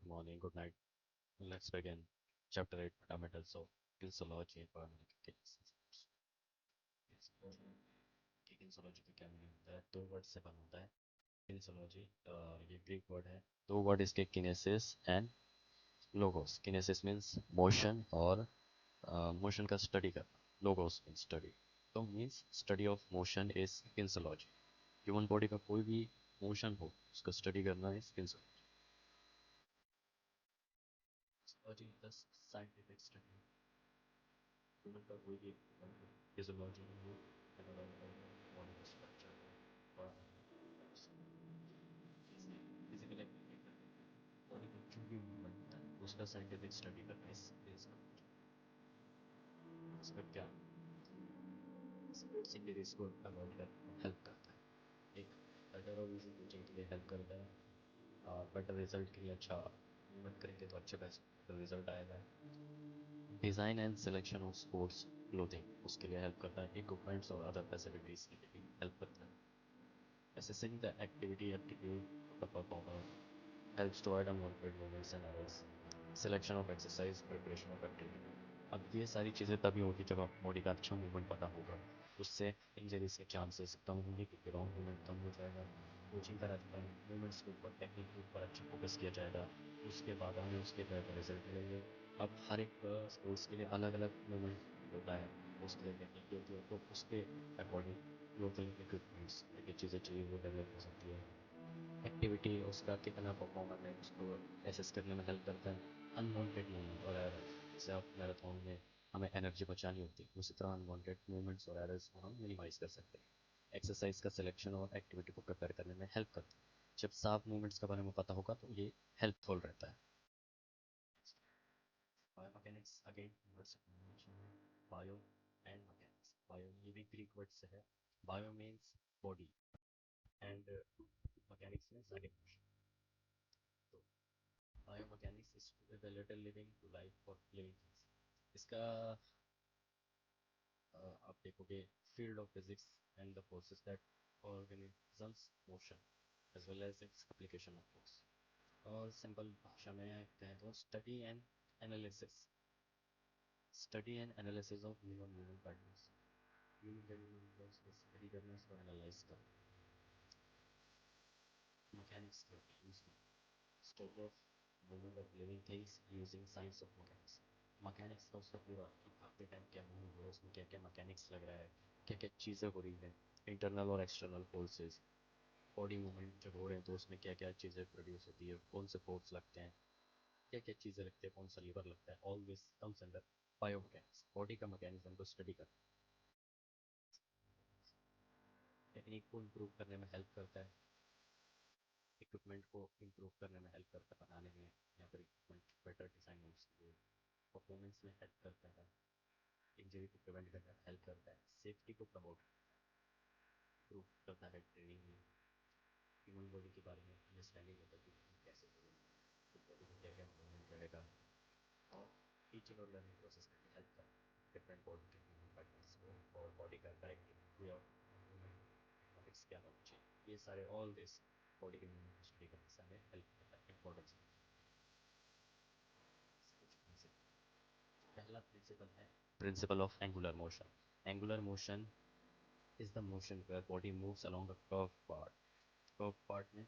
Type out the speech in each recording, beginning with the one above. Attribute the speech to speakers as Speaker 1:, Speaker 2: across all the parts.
Speaker 1: morning, good night. Let's begin. Chapter 8 Fundamentals of Kinesiology and Biomechanics. किन्सियोलॉजी का क्या meaning होता है? दो वर्ड से बना होता है किन्सियोलॉजी। ये ग्रीक वर्ड है। दो वर्ड इसके kinesis and logos. Kinesis means motion और मोशन का स्टडी करना। Logos means study. तो means study of motion is kinesiology. Human body का कोई भी मोशन हो उसका स्टडी करना is kinesiology. The scientific study human का कोई भी फिजियोलॉजी हो एनाटॉमी बॉडी का स्ट्रक्चर हो और फिजिकल एक्टिविटी बॉडी का जो भी मूवमेंट होता है उसका साइंटिफिक स्टडी करना इस इसका क्या इंजरीज को अवॉइड करने में हेल्प करता है। एक बेटर और इजी कोचिंग के लिए हेल्प करता है और बेटर रिजल्ट के लिए अच्छा मूवमेंट करेंगे तो अच्छे बेटर रिजल्ट आएगा। Design and selection of sports clothing उसके लिए हेल्प करता है। इक्विपमेंट्स और अदर फैसिलिटीज़ के लिए भी हेल्प करता है। Assessing the activity aptitude of the performer helps to avoid unwanted movements and errors. Selection of exercise, preparation of activity. अब ये सारी चीज़ें तभी होगी जब आप बॉडी का अच्छा मूवमेंट पता होगा। उससे इंजरीज के चांसेस कम होंगे क्योंकि रॉन्ग मूवमेंट कम हो जाएगा। कोचिंग का रहता है मूवमेंट्स के ऊपर टेक्निक के ऊपर अच्छा फोकस किया जाएगा। उसके बाद हमें उसके बेहतर रिजल्ट मिलेंगे। अब हर एक स्पोर्ट्स के लिए अलग अलग मूवमेंट होता है। उसके लिए टेक्निक होती है तो उसके अकॉर्डिंग क्लोथिंग इक्विपमेंट्स ये चीज़ें चाहिए वो डेवलप हो सकती है। एक्टिविटी उसका कितना परफॉर्मेंस है उसको एसेस करने में हेल्प करता है। अनवांटेड मूवमेंट और एरर्स जैसे आप मैराथन में हमें एनर्जी बचानी होती है उसी तरह अनवांटेड मूवमेंट्स और एरर्स को हम मिनिमाइज कर सकते हैं। एक्सरसाइज का सिलेक्शन और एक्टिविटी को प्रिपेयर करने में हेल्प करता है। जब साफ मूवमेंट्स के बारे में पता होगा तो ये हेल्पफुल रहता है। Biomechanics again words bio and mechanics. Bio ये भी ग्रीक वर्ड से है। Bio means body and mechanics means animation. तो biomechanics is the little living to life for living things. इसका आप देखोगे field of physics and the forces that organisms motion as well as its application of force. और simple भाषा में कहें तो study and analysis of human movement patterns. Human के movements को स्टडी करना उसको एनालाइज करना। मैकेनिक्स के यूज में study of movement of living things using science of mechanics। Mechanics का उसका पूरा कि आपके टाइम क्या मूव हो रहा है उसमें क्या क्या मैकेनिक्स लग रहा है क्या क्या चीज़ें हो रही हैं इंटरनल और एक्सटर्नल फोर्सेस। बॉडी मूवमेंट जब हो रहे हैं तो उसमें क्या क्या चीज़ें प्रोड्यूस होती है कौन से फोर्स लगते हैं क्या क्या चीज़ें लगती है कौन सा लीवर लगता है। All this comes under biomechanics. Body का मैकेनिज्म को स्टडी करना टेक्निक को इम्प्रूव करने में हेल्प करता है। इक्विपमेंट को इम्प्रूव करने में हेल्प करता है बनाने में या फिर इक्विपमेंट बेटर डिज़ाइन हो उसके लिए परफॉर्मेंस में हेल्प करता है। इंजरी को प्रिवेंट करने में हेल्प करता है। सेफ्टी को प्रमोट इम्प्रूव करता है ट्रेनिंग में। ह्यूमन बॉडी के बारे में अंडरस्टैंडिंग होता है कि कैसे बॉडी में क्या क्या मूवमेंट रहेगा और टीचिंग और लर्निंग प्रोसेस में हेल्प करता है डिफरेंट बॉडी के मूवमेंट पैटर्न्स को और बॉडी का करेक्ट वे ऑफ मूवमेंट और क्या होना चाहिए। ये सारे ऑल दिस बॉडी के मूवमेंट को स्टडी करने से हमें हेल्प करता है इंपॉर्टेंस। पहला प्रिंसिपल है principle of angular motion. Angular motion is the motion where body moves along a curved path। curved path में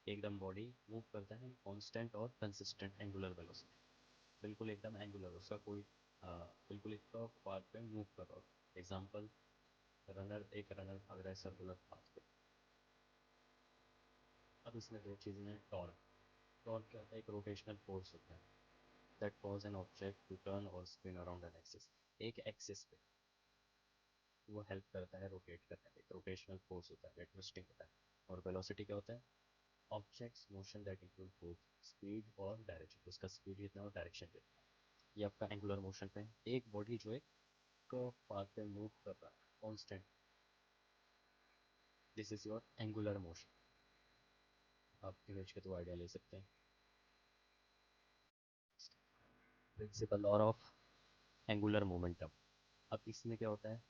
Speaker 1: एकदम बॉडी मूव करता है कांस्टेंट और कंसिस्टेंट एंगुलर वेलोसिटी। बिल्कुल एकदम एंगुलर उसका कोई बिल्कुल एक कर्व पाथ पे मूव कर रहा हो। एग्जांपल एक रनर भाग रहा है सर्कुलर पाथ पे। अब इसमें दो चीज़ें हैं टॉर्क। टॉर्क क्या होता है एक रोटेशनल फोर्स होता है that cause an object to turn और स्पिन अराउंड एन एक्सिस। एक एक्सिस पे वो हेल्प करता है रोटेट करने में। रोटेशनल फोर्स होता है ट्विस्टिंग होता है। और वेलोसिटी क्या होता है objects motion that include both speed और डायरेक्शन। उसका स्पीड कितना और डायरेक्शन कितना। ये आपका एंगुलर मोशन पे एक बॉडी जो एक कर्व पाथ पे मूव कर रहा है constant. This is your angular motion. आप इमेज के थ्रू आइडिया ले सकते हैं। Principal law of angular momentum. अब इसमें क्या होता है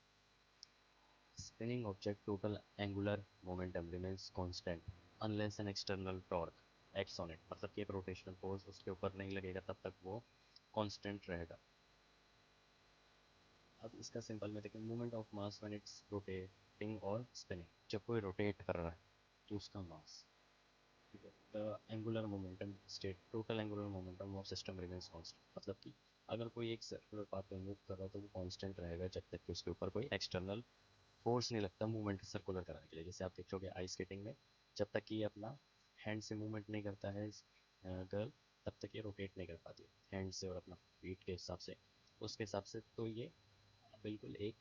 Speaker 1: spinning object total angular momentum remains constant unless an external torque acts on it, मतलब कि एक रोटेशनल फोर्स उसके ऊपर नहीं लगेगा तब तक वो कांस्टेंट रहेगा। अब इसका सिंपल में देखें, movement of mass when it's rotating और स्पिनिंग, जब कोई रोटेट कर रहा है तो उसका मास, ठीक है। The angular momentum state, total angular momentum of system remains constant, मतलब कि अगर कोई एक सर्कुलर पाथ में मूव कर रहा है तो वो कांस्टेंट रहेगा जब तक कि उसके ऊपर कोई एक्सटर्नल फोर्स नहीं लगता मूवमेंट सर्कुलर कराने के लिए। जैसे आप देखोगे आइस स्केटिंग में, जब तक कि ये अपना हैंड से मूवमेंट नहीं करता है गर्ल, तब तक ये रोटेट नहीं कर पाती हैंड से और अपना फीट के हिसाब से, उसके हिसाब से तो ये बिल्कुल एक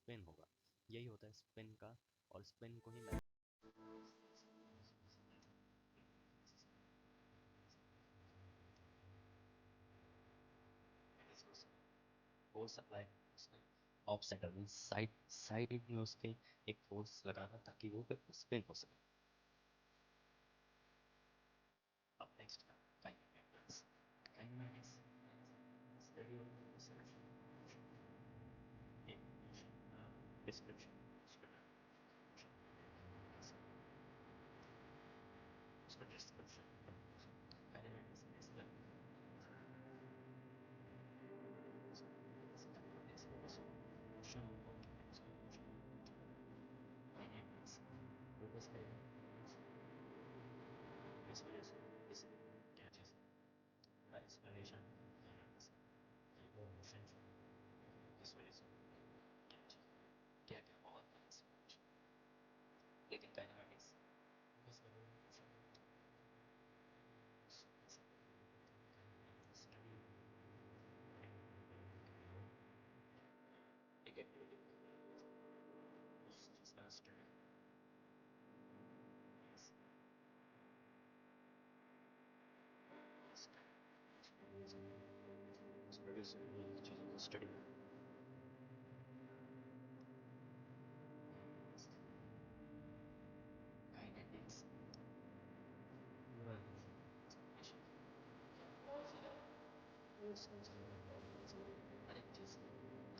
Speaker 1: स्पिन होगा, यही होता है स्पिन का। और स्पिन को ही मैं force apply offset side side में उसके एक फोर्स लगाना ताकि वो फिर स्पिन हो सके। अब next kinematics. Kinematics study of description उसका description kinematics is the motion of kinematics focus करेगा इस वजह से इस क्या चीज़ एक्सप्लेनेशन वो मोशन इस वजह से क्या चीज़ क्या क्या बहुत लेकिन काइनेमैटिक्स फोकस करेगा स्टडी एक एक्टिविटी उस चीज़ का स्टडी स्टडी चीज़ों को स्टडी काइनेटिक्स हर एक चीज़ किन चीज़ें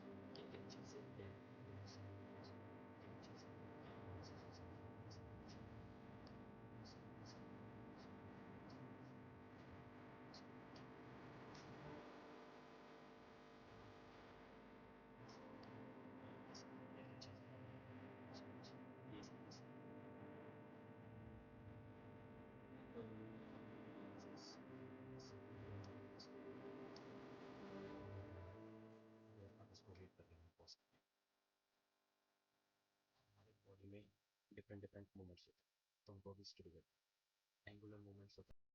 Speaker 1: हमारे बॉडी में डिफरेंट डिफरेंट मूवमेंट्स होते हैं तो उनको भी स्टडी करते हैं। एंगुलर मूवमेंट्स होते हैं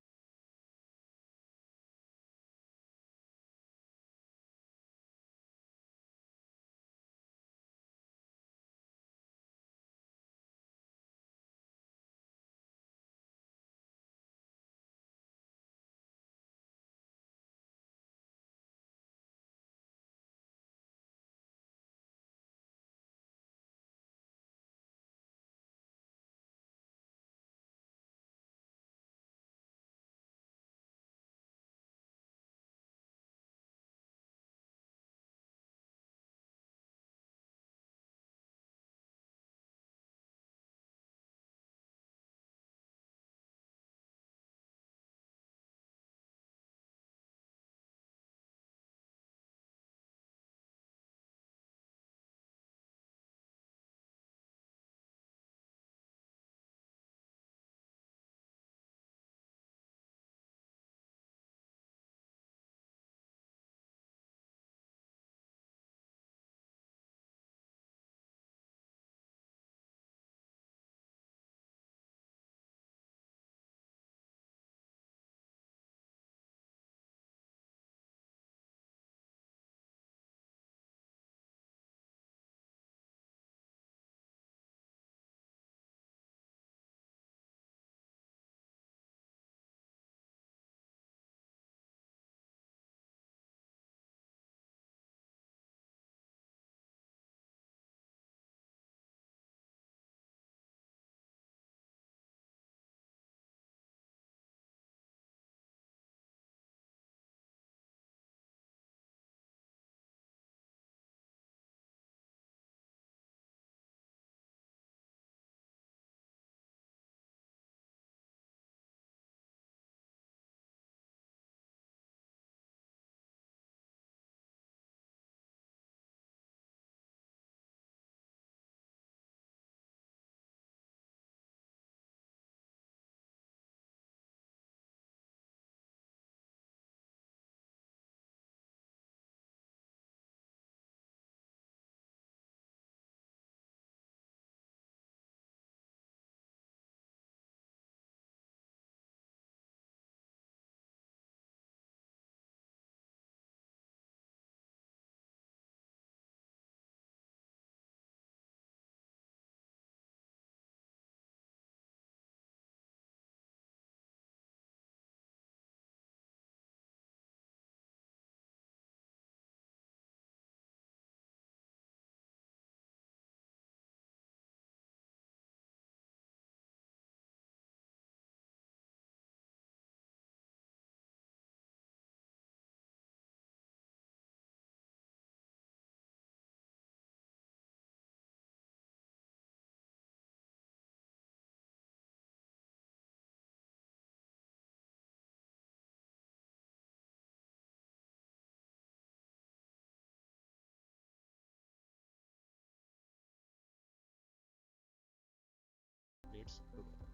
Speaker 1: plates together.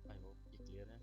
Speaker 1: I hope ये clear है.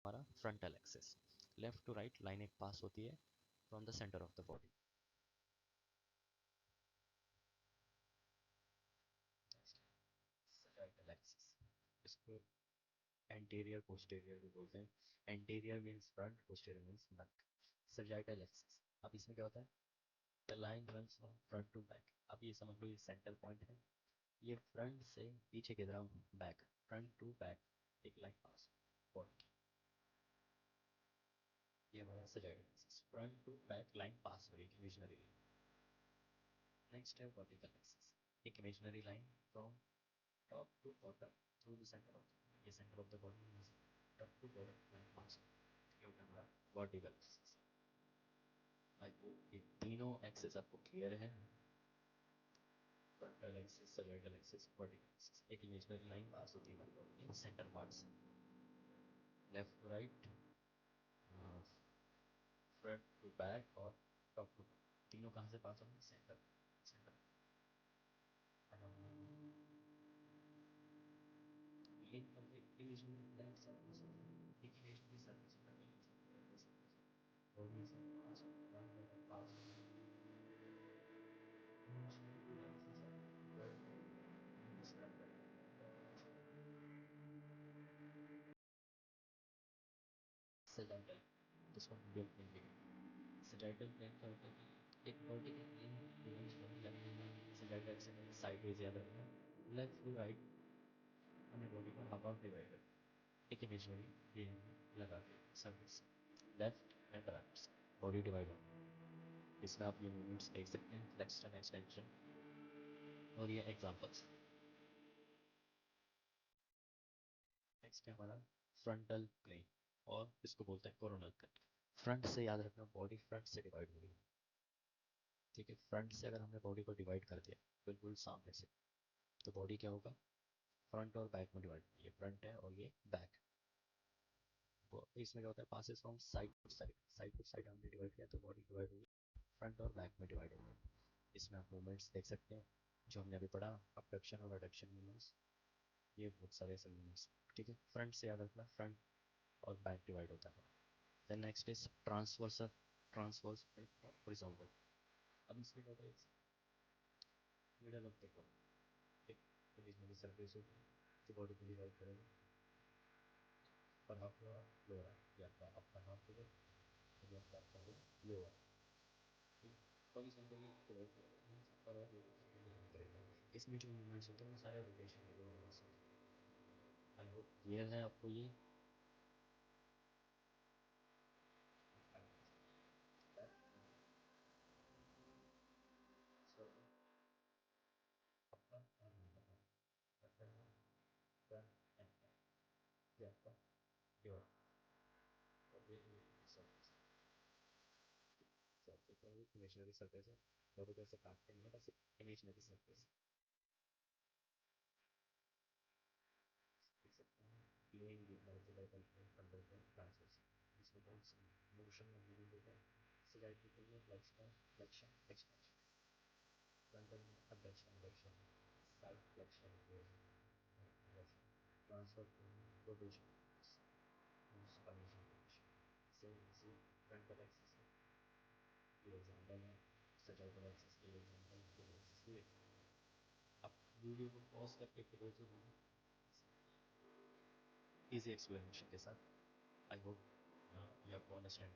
Speaker 1: हमारा frontal axis. Left to right line एक pass होती है from the center of the body. Sagittal axis. इसको anterior posterior भी बोलते हैं. Anterior means front, posterior means back. Sagittal axis. अब इसमें क्या होता है? The line runs from front to back. अब ये समझ लो ये सेंटर पॉइंट है. ये फ्रंट से पीछे की तरफ बैक, फ्रंट टू बैक एक लाइन पास बॉडी. ये हमारा sagittal axis. Front to back line pass हो रही है इमेजिनरी. नेक्स्ट है वर्टिकल एक्सिस. एक imaginary line from top to bottom through the centre of ये सेंटर ऑफ द बॉडी में से top to bottom line pass हो. ये होता है हमारा वर्टिकल एक्सिस. आई होप ये तीनों एक्सिस आपको क्लियर है. Frontal axis, sagittal axis, vertical axis. एक इमेजिनरी लाइन पास होती है इन सेंटर पार्ट से left to right, front to back और टॉप टू. तीनों कहाँ से पास होंगे? सेंटर. सेंटर ये इमेजिनरी लाइन सर्विस एक इमेजिनरी सर्विस बॉडी से पास पास सेजेंटल. जिसको हम लोग कहेंगे सेजेंटल प्लेन का होता है कि एक बॉडी के तीन प्लेन्स होते हैं. सेजेंटल एक्सिस साइडवेज याद रखना. लेफ्ट टू राइट हमने बॉडी को हाफ हाफ डिवाइड कर एक इमेजिनरी प्लेन लगा के service left and right body divide हो. इसमें आप ये मूवमेंट्स देख सकते हैं, फ्लेक्शन, एक्सटेंशन और ये एग्जांपल्स. नेक्स्ट है हमारा फ्रंटल प्लेन और इसको बोलते हैं कोरोनल प्लेन. फ्रंट से याद रखना बॉडी फ्रंट से डिवाइड हो रही है. ठीक है, फ्रंट से अगर हमने बॉडी को डिवाइड कर दिया बिल्कुल सामने से तो बॉडी क्या होगा? फ्रंट और बैक में डिवाइड. ये फ्रंट है और ये बैक. इसमें क्या होता है? Passes from side to side. Side to side हमने डिवाइड किया तो बॉडी डिवाइड होगी, फ्रंट और बैक में डिवाइड होगी. इसमें आप मूवमेंट्स देख सकते हैं जो हमने अभी पढ़ा, अबडक्शन और एडक्शन मूवमेंट्स. ये बहुत सारे ऐसे मूवमेंट्स. ठीक है, फ्रंट से याद रखना फ्रंट और बैक डिवाइड होता है. Then next is transverse. Transverse horizontal. अब इसमें क्या होता है? मिडल ऑफ द बॉडी एक इमेजिनरी सरफेस होगी जो बॉडी को डिवाइड करेगा. अपर हाफ लोअर, लोअर या अपर हाफ होगा या अपर लोअर. हॉरिजॉन्टली डिवाइड करेगा मींस अपर और लोअर डिवाइड करेगा. इसमें जो मूवमेंट्स होते हैं वो सारे रोटेशन के मूवमेंट्स होते हैं. आई होप क्लियर है आपको ये. Your surface. Surface है एक imaginary surface है दोनों कैसे काटते हैं बस imaginary surface देख सकते हैं plane दिख रहा है जगह पर अंदर का ट्रांसवर्स इसमें बहुत सी मोशन में moving होता है सिलेक्ट के लिए flexion extension फ्रंट में abduction abduction side flexion rotation transfer rotation spination rotation same इसी front axis है ये एग्जांपल है सर्कल एक्सिस के एग्जांपल के एक्सिस के आप वीडियो को पॉज करके फिर से इजी एक्सप्लेनेशन के साथ I hope you have to understand